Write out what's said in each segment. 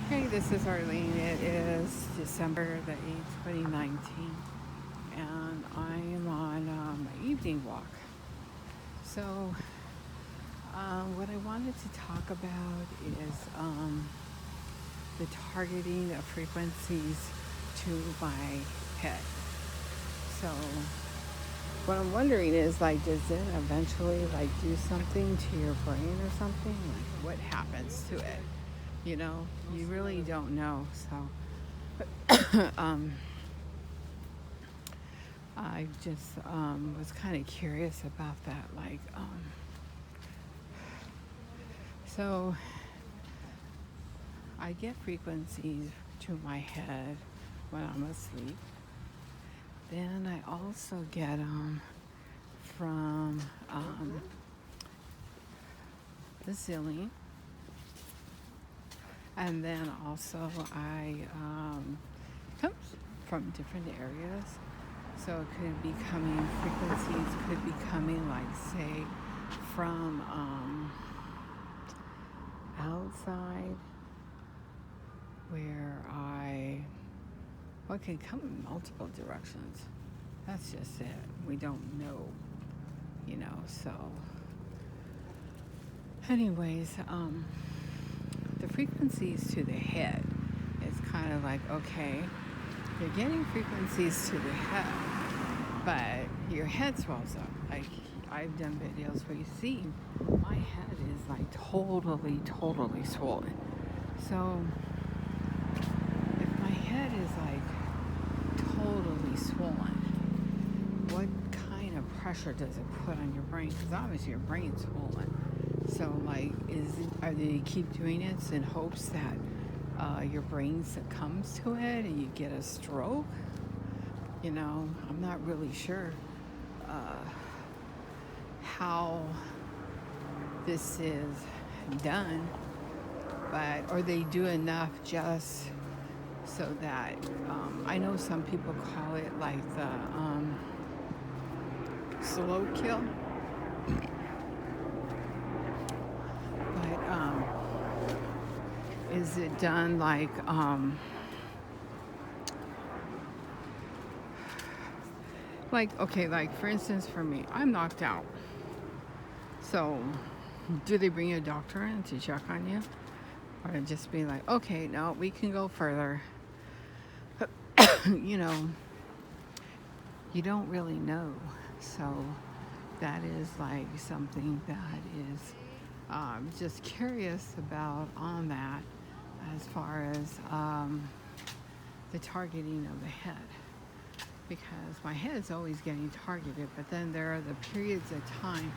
Hey, this is Arlene. It is December the 8th, 2019, and I am on my evening walk. So, what I wanted to talk about is the targeting of frequencies to my head. So, what I'm wondering is like, does it eventually like do something to your brain or something? Like, what happens to it? You really don't know. So, I just was kind of curious about that. So I get frequencies to my head when I'm asleep. Then I also get them from the ceiling. And then also I comes from different areas. So it could be coming, frequencies could be coming, like, say, from outside, where well, it can come in multiple directions. That's just it. We don't know. So, anyways, the frequencies to the head is kind of like, okay, you're getting frequencies to the head, but your head swells up. Like, I've done videos where you see my head is like totally swollen. So if my head is like totally swollen, what kind of pressure does it put on your brain? Because obviously your brain's swollen. So, like, are they keep doing it in hopes that your brain succumbs to it and you get a stroke? I'm not really sure how this is done, but or they do enough just so that I know some people call it like the slow kill, but is it done like okay, like for instance, for me, I'm knocked out. So, do they bring a doctor in to check on you? Or just be like, okay, no, we can go further. you know, you don't really know. So, that is like something that is just curious about on that as far as the targeting of the head. Because my head's always getting targeted, but then there are the periods of time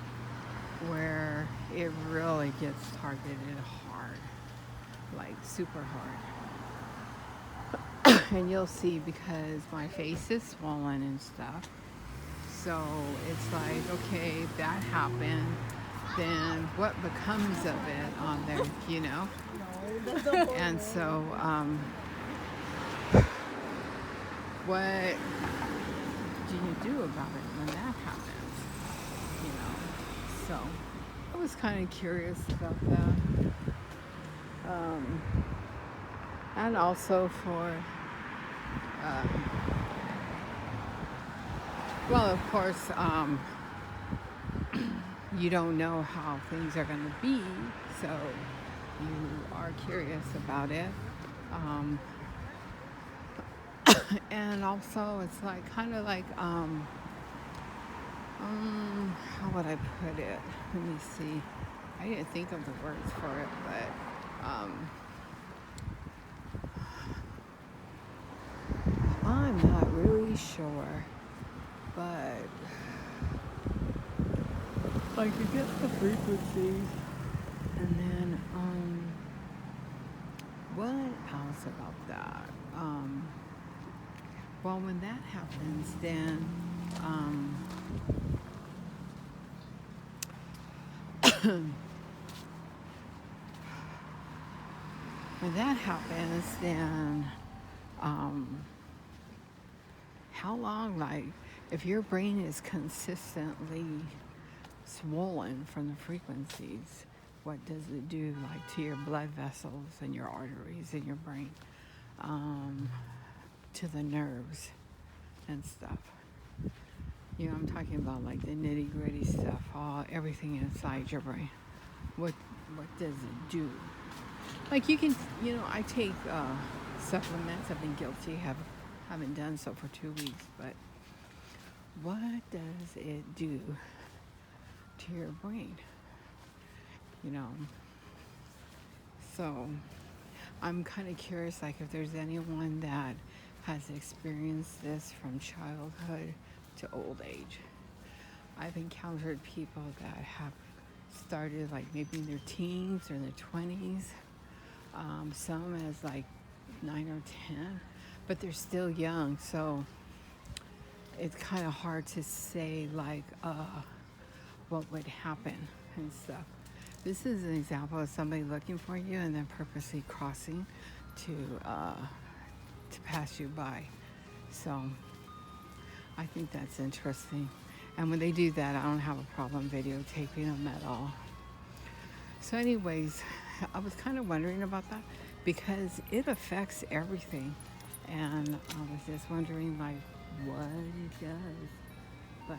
where it really gets targeted hard, like super hard. And you'll see because my face is swollen and stuff. So it's like, okay, that happened. Then what becomes of it on there? And so, what do you do about it when that happens? So I was kind of curious about that. And also for, um, well, of course, you don't know how things are going to be, so you are curious about it. Um, and also, it's like kind of like, how would I put it? Let me see. I didn't think of the words for it, but I'm not really sure. But like you get the frequencies, and then what else about that? Well, when that happens, then when that happens, then um, how long? Like, if your brain is consistently swollen from the frequencies, what does it do, like to your blood vessels and your arteries in your brain, to the nerves and stuff. You know, I'm talking about like the nitty gritty stuff, everything inside your brain. What does it do? Like you can, I take supplements. I've been guilty. Haven't done so for 2 weeks, but what does it do to your brain? So I'm kind of curious, like if there's anyone that has experienced this from childhood to old age. I've encountered people that have started like maybe in their teens or in their 20s, some as like 9 or 10, but they're still young, so it's kind of hard to say like what would happen and stuff. This is an example of somebody looking for you and then purposely crossing to pass you by. So I think that's interesting. And when they do that, I don't have a problem videotaping them at all. So anyways, I was kind of wondering about that because it affects everything. And I was just wondering like what it does. But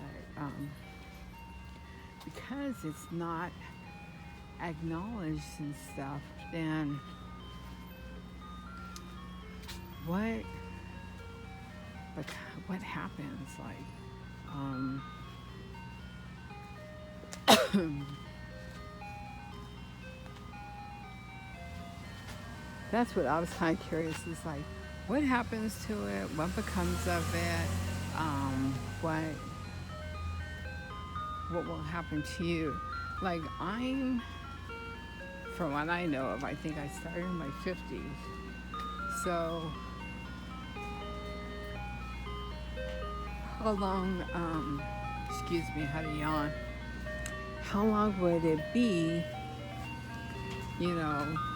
because it's not acknowledged and stuff, then what happens? Like, that's what I was kind of curious is like, what happens to it? What becomes of it? What will happen to you? Like from what I know of, I think I started in my 50s. So how long, excuse me, I had a yawn. How long would it be,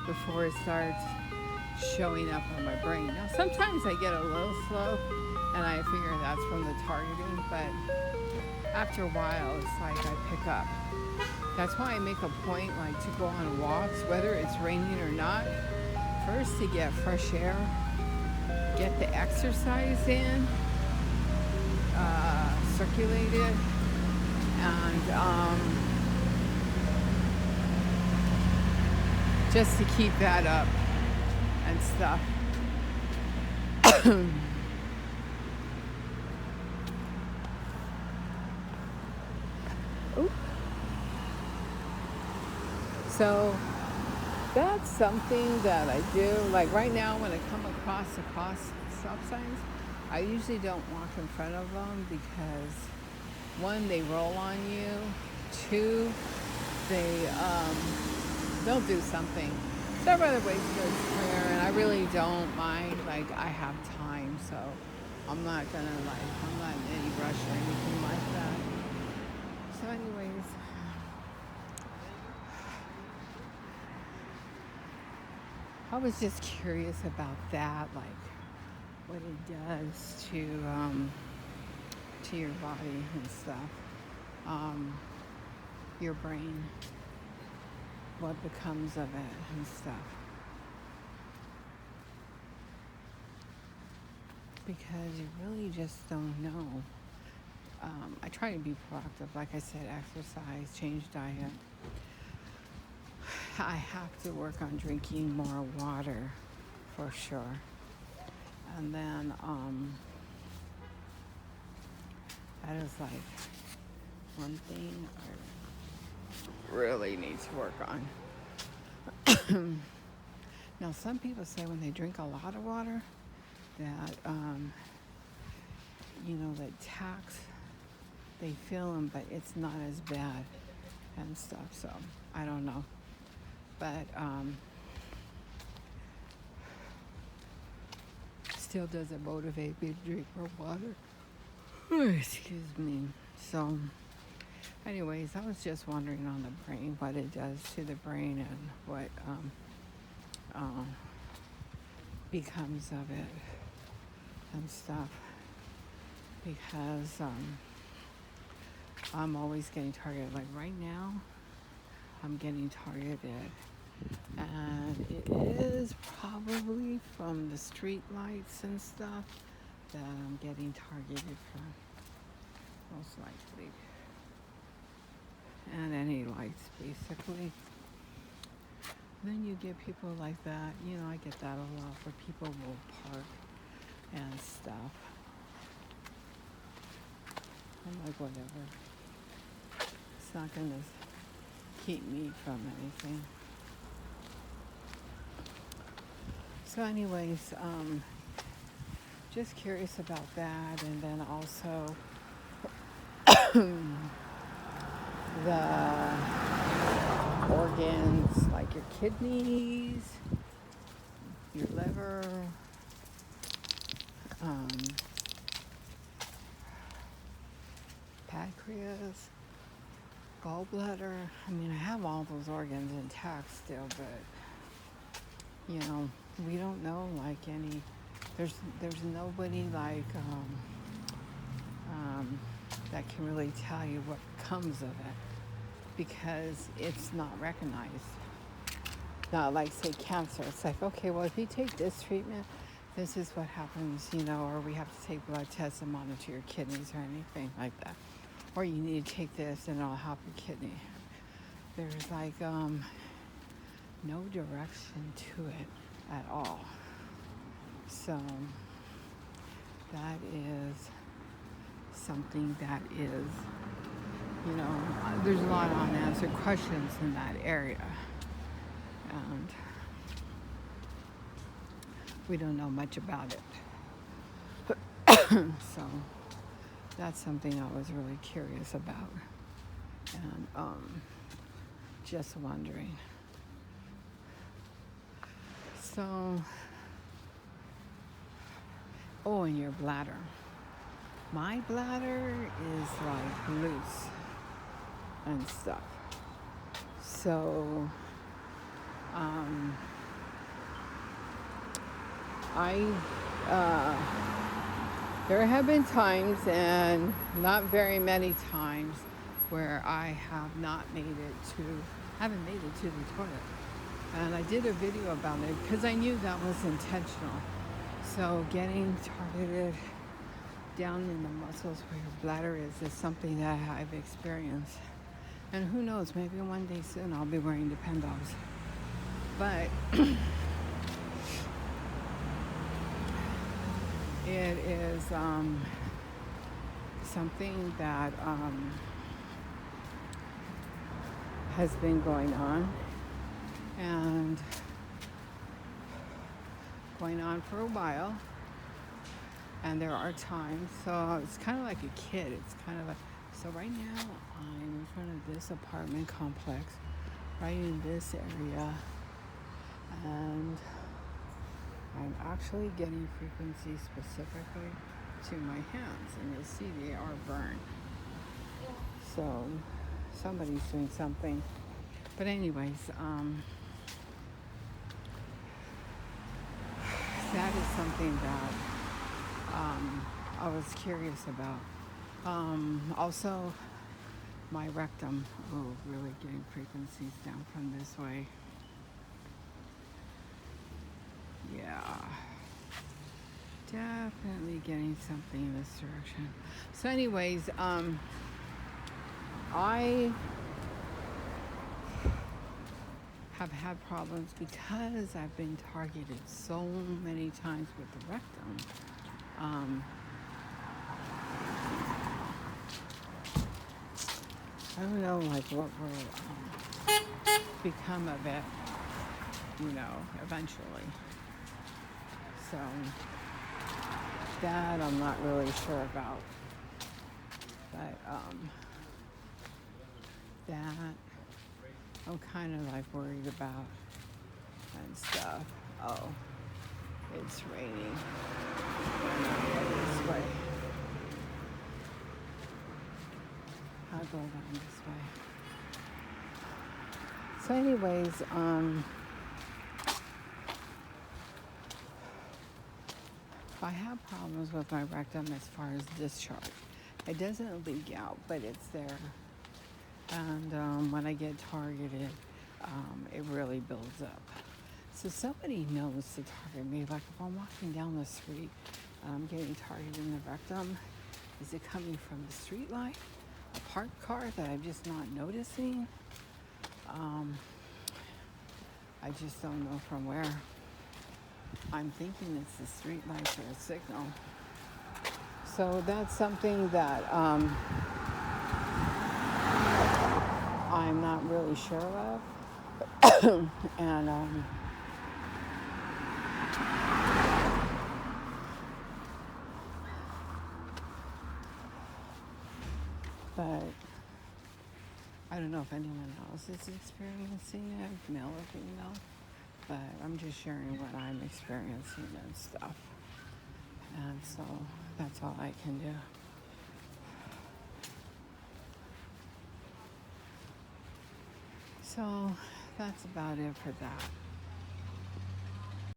before it starts showing up on my brain? Now, sometimes I get a little slow, and I figure that's from the targeting, but after a while, it's like I pick up. That's why I make a point, like, to go on walks, whether it's raining or not, first to get fresh air, get the exercise in, circulate it, and just to keep that up and stuff. So that's something that I do. Like right now when I come across stop signs, I usually don't walk in front of them because one, they roll on you. Two, they'll do something. So I'd rather wait till it's clear, and I really don't mind. Like I have time, so I'm not in any rush or anything like that. So anyways, I was just curious about that, like what it does to your body and stuff, your brain, what becomes of it and stuff. Because you really just don't know. I try to be proactive, like I said, exercise, change diet. I have to work on drinking more water for sure. And then that is like one thing I really need to work on. Now some people say when they drink a lot of water that that tax, they feel them, but it's not as bad and stuff. So I don't know. But still doesn't motivate me to drink more water. Excuse me. So anyways, I was just wondering on the brain, what it does to the brain and what becomes of it and stuff. Because I'm always getting targeted. Like right now, I'm getting targeted. And it is probably from the street lights and stuff that I'm getting targeted from, most likely. And any lights, basically. Then you get people like that. I get that a lot where people will park and stuff. I'm like, whatever. It's not going to keep me from anything. So anyways, just curious about that. And then also the organs, like your kidneys, your liver, pancreas, gallbladder. I mean, I have all those organs intact still, but we don't know like any. There's nobody like that can really tell you what comes of it because it's not recognized. Not like say cancer. It's like, okay, well, if you take this treatment, this is what happens, or we have to take blood tests and monitor your kidneys or anything like that. Or you need to take this and it'll help your kidney. There's like no direction to it at all. So that is something that is, there's a lot of unanswered questions in that area. And we don't know much about it. So that's something I was really curious about. And just wondering. So, and your bladder. My bladder is like loose and stuff. So, there have been times, and not very many times, where I haven't made it to the toilet. And I did a video about it because I knew that was intentional. So getting targeted down in the muscles where your bladder is something that I've experienced. And who knows, maybe one day soon I'll be wearing Dependos. But it is something that has been going on. And going on for a while. And there are times, so it's kind of like a kid. It's kind of like, so right now I'm in front of this apartment complex, right in this area. And I'm actually getting frequencies specifically to my hands. And you'll see they are burned. So somebody's doing something. But anyways, that is something that I was curious about. Also, my rectum, really getting frequencies down from this way. Yeah, definitely getting something in this direction. So anyways, I have had problems because I've been targeted so many times with the rectum. I don't know, like what will become of it, eventually. So that I'm not really sure about. But that I'm kind of like worried about and stuff. Oh, it's raining. I'm not going this way. I'll go down this way. So anyways, I have problems with my rectum as far as discharge. It doesn't leak out, but it's there. And when I get targeted, it really builds up. So somebody knows to target me. Like if I'm walking down the street and I'm getting targeted in the rectum, is it coming from the street light, a parked car that I'm just not noticing? I just don't know from where. I'm thinking it's the street lights or a signal. So that's something that I'm not really sure of. And but I don't know if anyone else is experiencing it, male or female. But I'm just sharing what I'm experiencing and stuff. And so that's all I can do. So that's about it for that.